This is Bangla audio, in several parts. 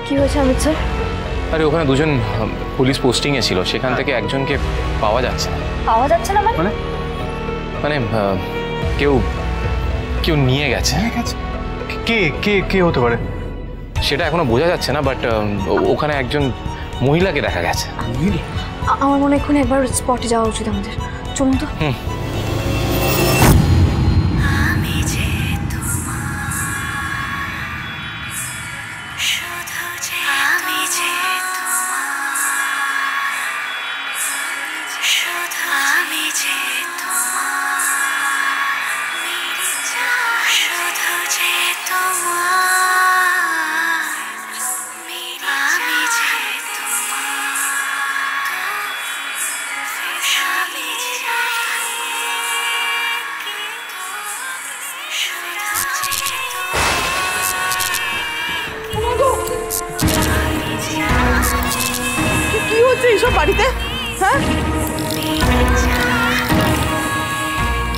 কি হয়েছে অমিত স্যার? আরে ওখানে দুজন পুলিশ পোস্টিং এ ছিল, সেখান থেকে একজনকে পাওয়া যাচ্ছে না। পাওয়া যাচ্ছে না মানে? মানে কেউ কেউ নিয়ে গেছে। কে কে কে হতে পারে সেটা এখনো বোঝা যাচ্ছে না, বাট ওখানে একজন মহিলাকে দেখা গেছে। আমার মনে হয় এখন একবার স্পটে যাওয়া উচিত আমাদের। চলুন তো। কি হচ্ছে এইসব বাড়িতে? হ্যাঁ,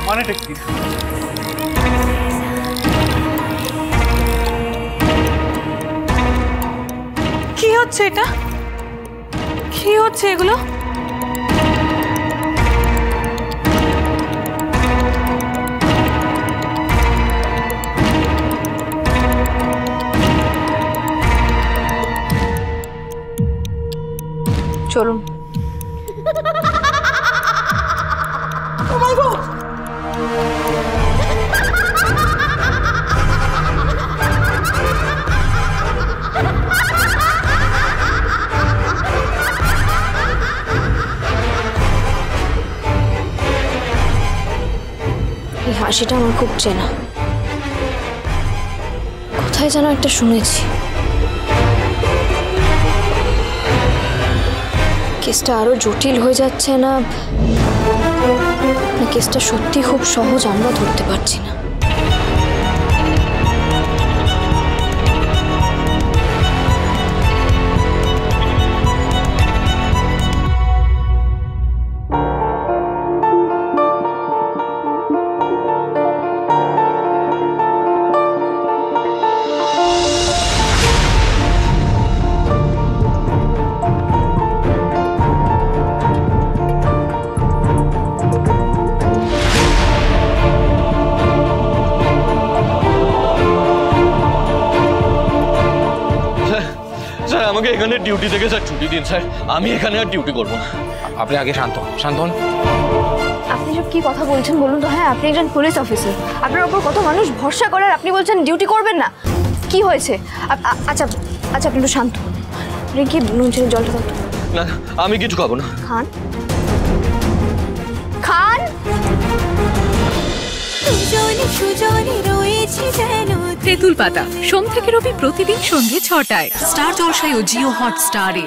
মানেটা কি? কি হচ্ছে এটা? কি হচ্ছে এগুলো? চলুন। এই হাসিটা আমার খুব চেনা, কোথায় যেন একটা শুনেছি। কেসটা আরো জটিল হয়ে যাচ্ছে না, কেসটা সত্যি খুব সহজ আমরা ধরতে পারছি না। স্যার আমাকে এখানে ডিউটি থেকে স্যার ছুটি দিন স্যার, আমি এখানে আর ডিউটি করবো না। আপনি আগে শান্ত হন। আপনি সব কি কথা বলছেন বলুন তো? হ্যাঁ, আপনি একজন পুলিশ অফিসার, আপনার উপর কত মানুষ ভরসা করে, আর আপনি বলছেন ডিউটি করবেন না? কি হয়েছে? আচ্ছা আচ্ছা, আপনি একটু শান্ত হন। রিঙ্কি, নুন চিনি জলটা দাও। না আমি কিছু খাবো না। খান খান। তেঁতুল পাতা সোম থেকে রবি প্রতিদিন সন্ধ্যে ৬টায় স্টার জলসায় ও জিও হটস্টারে।